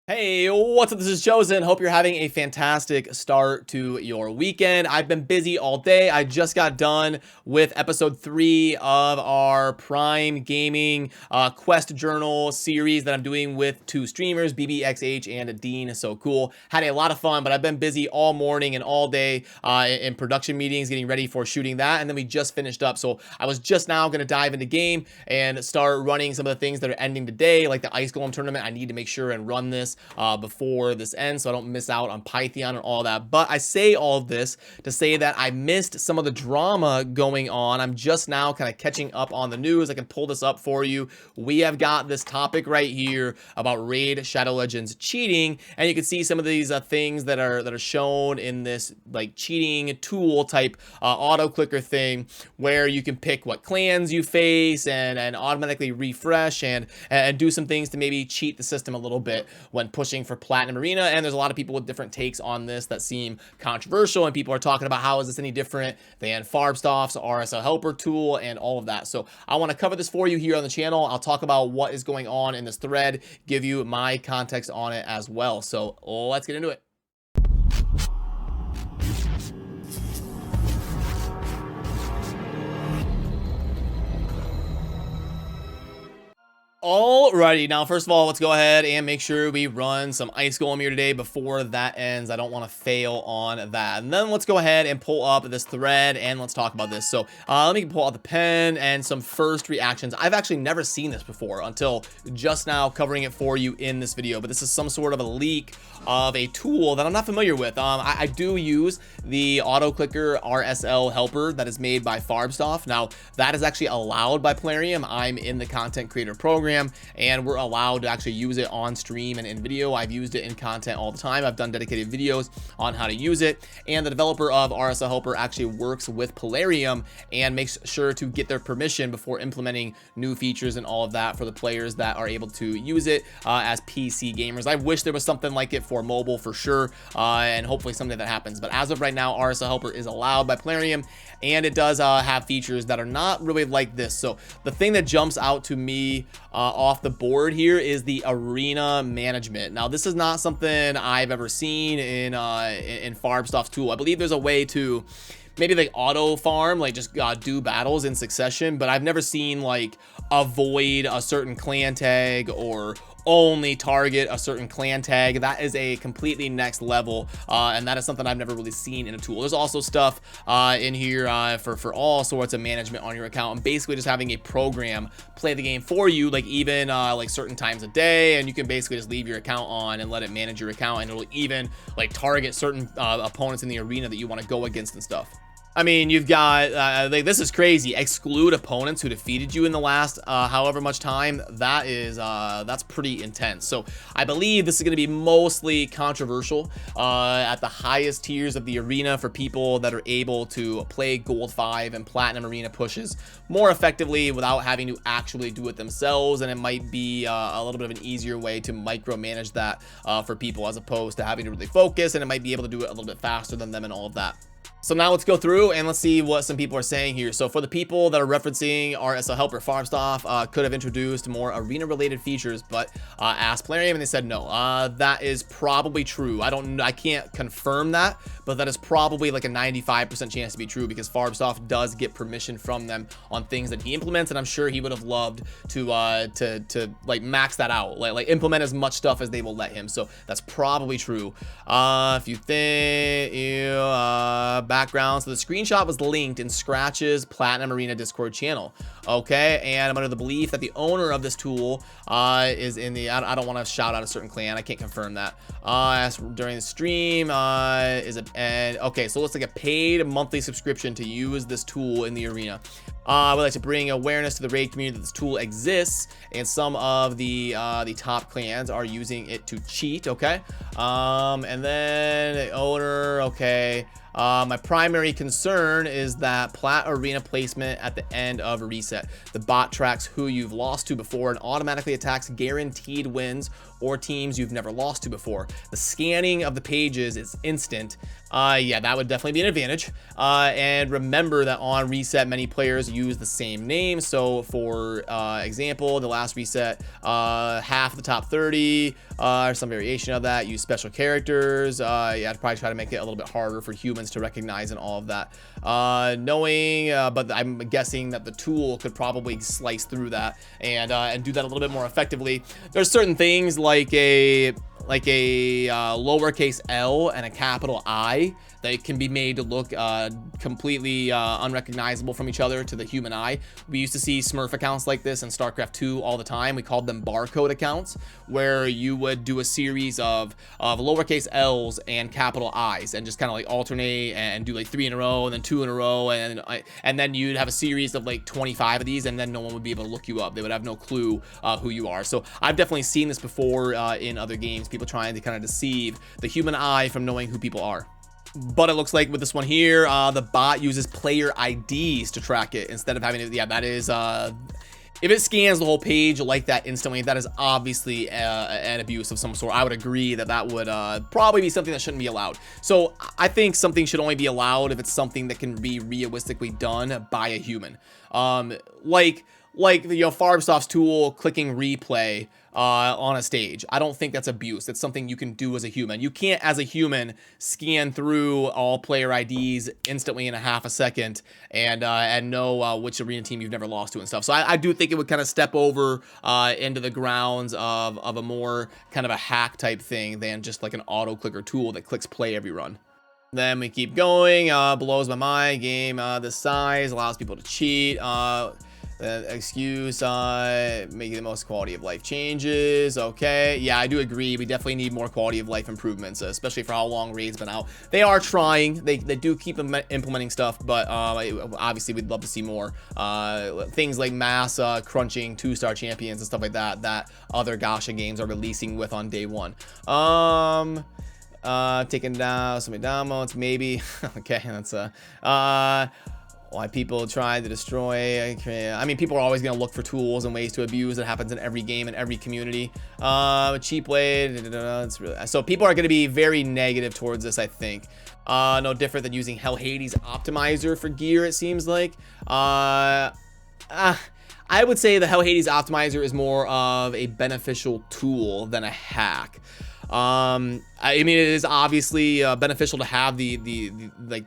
Hey, what's up? This is Chosen. Hope you're having a fantastic start to your weekend. I've been busy all day. I just got done with episode 3 of our Prime Gaming Quest Journal series that I'm doing with 2 streamers, BBXH and Dean. So cool. Had a lot of fun, but I've been busy all morning and all day in production meetings, getting ready for shooting that. And then we just finished up. So I was just now going to dive into game and start running some of the things that are ending today, like the Ice Golem tournament. I need to make sure and run this before this ends so I don't miss out on Python and all that. But I say all of this to say that I missed some of the drama going on. I'm just now kind of catching up on the news. I can pull this up for you. We have got this topic right here about Raid Shadow Legends cheating, and you can see some of these things that are shown in this like cheating tool type auto clicker thing, where you can pick what clans you face and automatically refresh and do some things to maybe cheat the system a little bit when pushing for Platinum Arena. And there's a lot of people with different takes on this that seem controversial, and people are talking about how is this any different than Farbstoff's RSL helper tool and all of that. So I want to cover this for you here on the channel. I'll talk about what is going on in this thread, give you my context on it as well. So let's get into it. Alrighty, now first of all, let's go ahead and make sure we run some Ice Golem here today before that ends. I don't want to fail on that. And then let's go ahead and pull up this thread and let's talk about this. So let me pull out the pen and some first reactions. I've actually never seen this before until just now covering it for you in this video, but this is some sort of a leak of a tool that I'm not familiar with. I do use the auto clicker RSL helper that is made by Farbstoff. Now that is actually allowed by Plarium. I'm in the content creator program and we're allowed to actually use it on stream and in video. I've used it in content all the time. I've done dedicated videos on how to use it, and the developer of RSL helper actually works with Plarium and makes sure to get their permission before implementing new features and all of that for the players that are able to use it as PC gamers. I wish there was something like it for mobile for sure, and hopefully someday that happens. But as of right now, RSL helper is allowed by Plarium, and it does have features that are not really like this. So the thing that jumps out to me off the board here is the arena management. Now this is not something I've ever seen in Farbstoff's tool. I believe there's a way to maybe like auto farm, like just do battles in succession, but I've never seen like avoid a certain clan tag or only target a certain clan tag. That is a completely next level, and that is something I've never really seen in a tool. There's also stuff in here for all sorts of management on your account, and basically just having a program play the game for you, like even like certain times a day, and you can basically just leave your account on and let it manage your account, and it'll even like target certain opponents in the arena that you want to go against and stuff. I mean, you've got, like, this is crazy. Exclude opponents who defeated you in the last however much time. That is, that's pretty intense. So I believe this is going to be mostly controversial at the highest tiers of the arena for people that are able to play Gold 5 and Platinum Arena pushes more effectively without having to actually do it themselves. And it might be a little bit of an easier way to micromanage that for people as opposed to having to really focus. And it might be able to do it a little bit faster than them and all of that. So now let's go through and let's see what some people are saying here. So for the people that are referencing RSL helper, Farbstoff could have introduced more arena related features, but asked Plarium and they said no. That is probably true. I can't confirm that, but that is probably like a 95% chance to be true because Farbstoff does get permission from them on things that he implements, and I'm sure he would have loved to like max that out, like implement as much stuff as they will let him. So that's probably true. If you think background, so the screenshot was linked in Scratch's Platinum Arena Discord channel. Okay, and I'm under the belief that the owner of this tool is in the, I don't want to shout out a certain clan, I can't confirm that. During the stream, okay, so it's like a paid monthly subscription to use this tool in the arena. I would like to bring awareness to the raid community that this tool exists, and some of the top clans are using it to cheat. Okay, and then the owner. Okay. My primary concern is that Plat Arena placement at the end of a reset. The bot tracks who you've lost to before and automatically attacks guaranteed wins or teams you've never lost to before. The scanning of the pages is instant. Yeah, that would definitely be an advantage. And remember that on reset, many players use the same name. So for example, the last reset, half the top 30 or some variation of that, use special characters. Yeah, I'd probably try to make it a little bit harder for humans to recognize and all of that. But I'm guessing that the tool could probably slice through that and do that a little bit more effectively. There's certain things like a lowercase L and a capital I that can be made to look completely unrecognizable from each other to the human eye. We used to see Smurf accounts like this in StarCraft 2 all the time. We called them barcode accounts, where you would do a series of lowercase L's and capital I's and just kind of like alternate and do like 3 in a row and then 2 in a row, and then you'd have a series of like 25 of these, and then no one would be able to look you up. They would have no clue who you are. So I've definitely seen this before in other games, people trying to kind of deceive the human eye from knowing who people are. But it looks like with this one here, the bot uses player IDs to track it instead of having it. Yeah, that is, if it scans the whole page like that instantly, that is obviously an abuse of some sort. I would agree that that would probably be something that shouldn't be allowed. So I think something should only be allowed if it's something that can be realistically done by a human. Like Farbsoft's tool clicking replay on a stage. I don't think that's abuse. It's something you can do as a human. You can't, as a human, scan through all player IDs instantly in a half a second and know which arena team you've never lost to and stuff. So I do think it would kind of step over into the grounds of a more kind of a hack type thing than just like an auto clicker tool that clicks play every run. Then we keep going. Blows my mind. Game this size allows people to cheat. Excuse making the most quality of life changes. Okay, yeah, I do agree. We definitely need more quality of life improvements, especially for how long Raid's been out. They are trying. They do keep implementing stuff, but obviously we'd love to see more things like mass crunching 2-star champions and stuff like that that other gacha games are releasing with on day one. Taking down so many downloads, maybe. Okay, that's why people try to destroy. I mean, people are always going to look for tools and ways to abuse. That happens in every game and every community. Cheap way. It's really, so people are going to be very negative towards this, I think. No different than using Hell Hades optimizer for gear, it seems like. I would say the Hell Hades optimizer is more of a beneficial tool than a hack. I mean, it is obviously beneficial to have the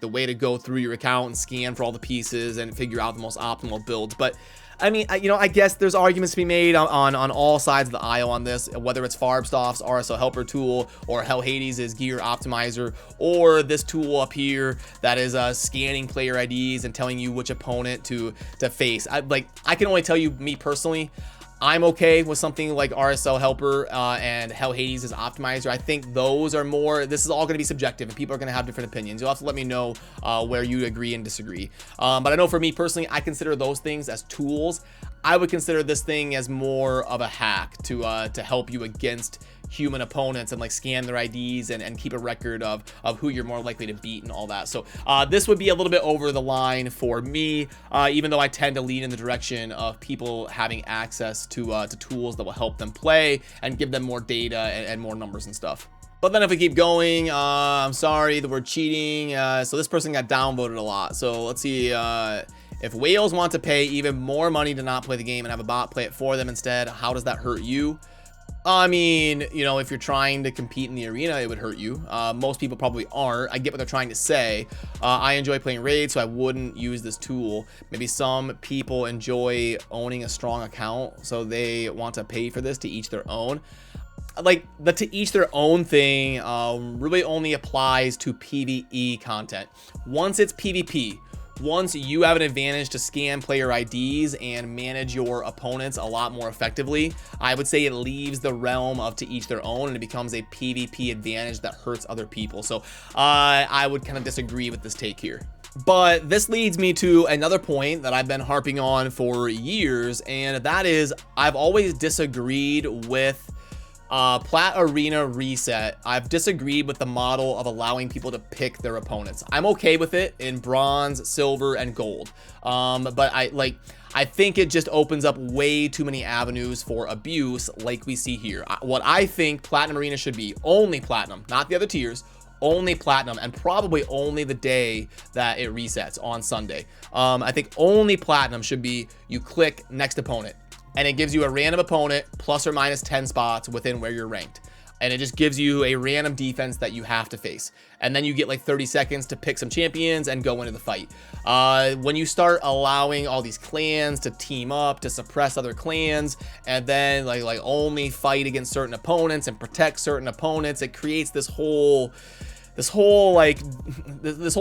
way to go through your account and scan for all the pieces and figure out the most optimal builds. But I mean, I guess there's arguments to be made on all sides of the aisle on this, whether it's Farbsoft's RSL helper tool or Hell Hades' gear optimizer, or this tool up here that is scanning player IDs and telling you which opponent to face. I can only tell you, me personally, I'm okay with something like RSL Helper and Hell Hades' optimizer. I think those are more, this is all going to be subjective and people are going to have different opinions. You'll have to let me know where you agree and disagree. But I know for me personally, I consider those things as tools. I would consider this thing as more of a hack to help you against human opponents and like scan their IDs and keep a record of who you're more likely to beat and all that. So this would be a little bit over the line for me, even though I tend to lean in the direction of people having access to tools that will help them play and give them more data and more numbers and stuff. But then if we keep going, I'm sorry, the word cheating. So this person got downvoted a lot. So let's see. If whales want to pay even more money to not play the game and have a bot play it for them instead, how does that hurt you? I mean, you know, if you're trying to compete in the arena, it would hurt you. Most people probably aren't. I get what they're trying to say. I enjoy playing Raid, so I wouldn't use this tool. Maybe some people enjoy owning a strong account, so they want to pay for this, to each their own. Like, the to each their own thing really only applies to PvE content. Once it's PvP, once you have an advantage to scan player IDs and manage your opponents a lot more effectively, I would say it leaves the realm of to each their own and it becomes a PvP advantage that hurts other people. So I would kind of disagree with this take here. But this leads me to another point that I've been harping on for years, and that is I've always disagreed with Plat Arena Reset. I've disagreed with the model of allowing people to pick their opponents. I'm okay with it in bronze, silver, and gold. But I think it just opens up way too many avenues for abuse like we see here. What I think Platinum Arena should be, only Platinum, not the other tiers, only platinum, and probably only the day that it resets on Sunday. I think only platinum should be you click next opponent, and it gives you a random opponent plus or minus 10 spots within where you're ranked. And it just gives you a random defense that you have to face. And then you get like 30 seconds to pick some champions and go into the fight. When you start allowing all these clans to team up, to suppress other clans, and then like only fight against certain opponents and protect certain opponents, it creates this whole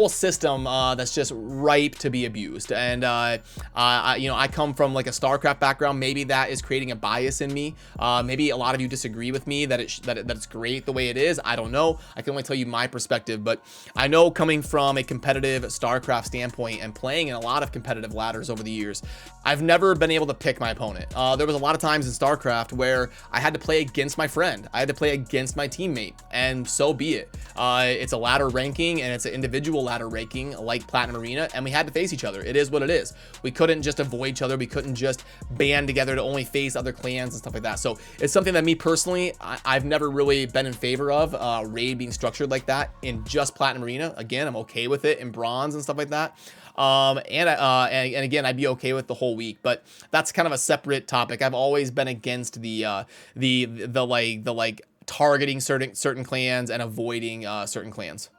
system that's just ripe to be abused. And you know, I come from like a StarCraft background. Maybe that is creating a bias in me. Maybe a lot of you disagree with me that it's great the way it is. I don't know. I can only tell you my perspective, but I know coming from a competitive StarCraft standpoint and playing in a lot of competitive ladders over the years, I've never been able to pick my opponent. There was a lot of times in StarCraft where I had to play against my friend. I had to play against my teammate, and so be it. It's a ladder ranking, and it's an individual ladder ranking like Platinum Arena, and we had to face each other. It is what it is. We couldn't just avoid each other. We couldn't just band together to only face other clans and stuff like that. So it's something that me personally, I've never really been in favor of, raid being structured like that in just Platinum Arena. Again, I'm okay with it in bronze and stuff like that. And again, I'd be okay with the whole week, but that's kind of a separate topic. I've always been against the targeting certain clans and avoiding certain clans.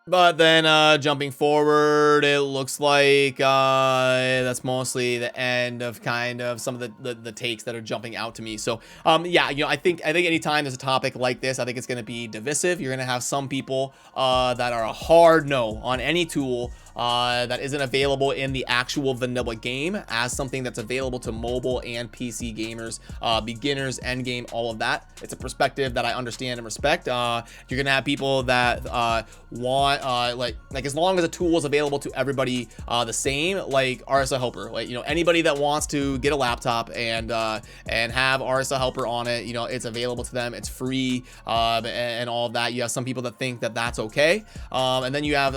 But then jumping forward, it looks like that's mostly the end of kind of some of the takes that are jumping out to me. So yeah, you know, I think anytime there's a topic like this, I think it's going to be divisive. You're going to have some people that are a hard no on any tool that isn't available in the actual vanilla game as something that's available to mobile and PC gamers, beginners, endgame, all of that. It's a perspective that I understand and respect. You're gonna have people that want like as long as a tool is available to everybody the same, like RSL Helper, like, you know, anybody that wants to get a laptop and have RSL Helper on it, you know, it's available to them, it's free, and all of that. You have some people that think that that's okay, and then you have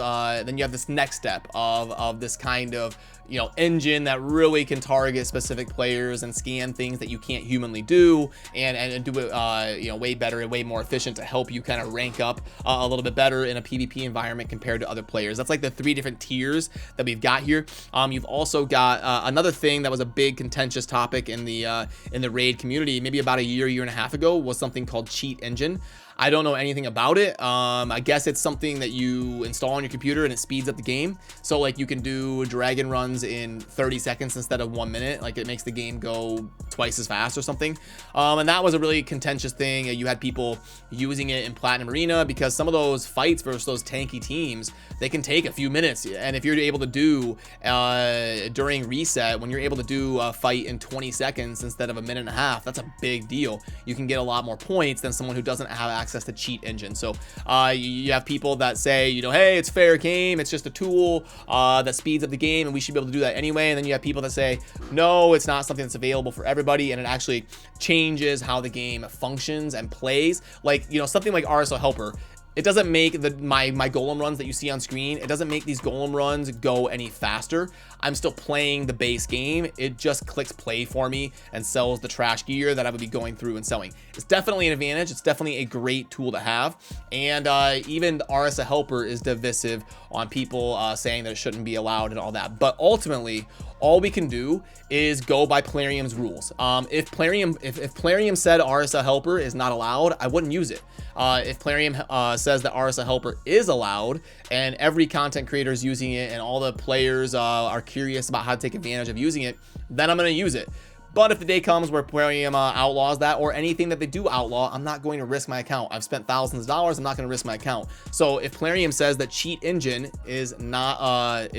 this next step of this kind of, you know, engine that really can target specific players and scan things that you can't humanly do, and do it you know, way better and way more efficient to help you kind of rank up a little bit better in a PvP environment compared to other players. That's like the 3 different tiers that we've got here. You've also got another thing that was a big contentious topic in the raid community maybe about a year and a half ago, was something called Cheat Engine. I don't know anything about it. I guess it's something that you install on your computer and it speeds up the game. So like you can do dragon runs in 30 seconds instead of 1 minute. Like it makes the game go twice as fast or something. And that was a really contentious thing. You had people using it in Platinum Arena because some of those fights versus those tanky teams, they can take a few minutes. And if you're able to do during reset, when you're able to do a fight in 20 seconds instead of a minute and a half, that's a big deal. You can get a lot more points than someone who doesn't have access to Cheat Engine. So you have people that say, you know, hey, it's fair game, it's just a tool that speeds up the game and we should be able to do that anyway. And then you have people that say, no, it's not something that's available for everybody and it actually changes how the game functions and plays. Like, you know, something like RSL Helper, it doesn't make my golem runs that you see on screen, it doesn't make these golem runs go any faster. I'm still playing the base game. It just clicks play for me and sells the trash gear that I would be going through and selling. It's definitely an advantage. It's definitely a great tool to have. And even the RSL Helper is divisive on people saying that it shouldn't be allowed and all that. But ultimately, all we can do is go by Plarium's rules. If Plarium said RSL Helper is not allowed, I wouldn't use it. If Plarium says that RSL Helper is allowed and every content creator is using it and all the players are curious about how to take advantage of using it, then I'm going to use it. But if the day comes where Plarium outlaws that, or anything that they do outlaw, I'm not going to risk my account. I've spent thousands of dollars. I'm not going to risk my account. So if Plarium says that Cheat Engine is not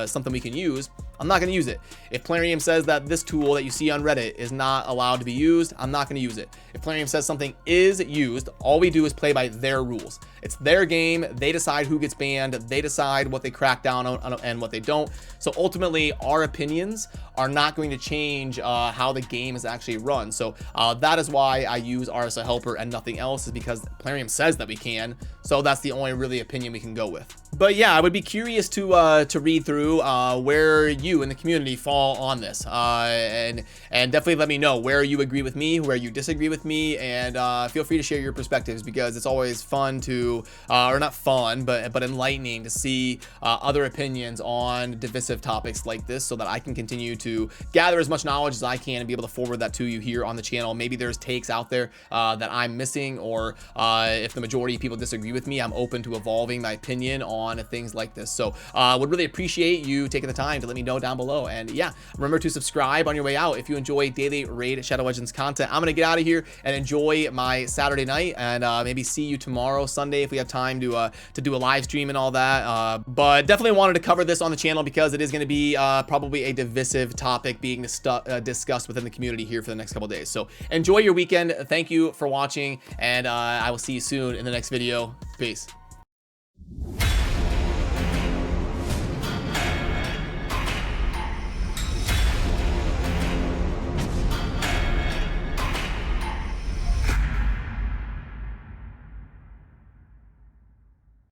something we can use, I'm not going to use it. If Plarium says that this tool that you see on Reddit is not allowed to be used, I'm not going to use it. If Plarium says something is used, all we do is play by their rules. It's their game. They decide who gets banned. They decide what they crack down on and what they don't. So ultimately, our opinions are not going to change how the game is actually run. So that is why I use RSL Helper and nothing else, is because Plarium says that we can. So that's the only really opinion we can go with. But yeah, I would be curious to read through where you in the community fall on this, and definitely let me know where you agree with me, where you disagree with me, and feel free to share your perspectives, because it's always fun to, or not fun, but enlightening to see other opinions on divisive topics like this, so that I can continue to gather as much knowledge as I can and be able to forward that to you here on the channel. Maybe there's takes out there that I'm missing, or if the majority of people disagree with me, I'm open to evolving my opinion on things like this. So would really appreciate you taking the time to let me know down below. And yeah, remember to subscribe on your way out if you enjoy daily Raid Shadow Legends content. I'm gonna get out of here and enjoy my Saturday night, and maybe see you tomorrow, Sunday, if we have time to do a live stream and all that. But definitely wanted to cover this on the channel, because it is going to be probably a divisive topic being discussed within the community here for the next couple days. So enjoy your weekend. Thank you for watching, and I will see you soon in the next video. Peace.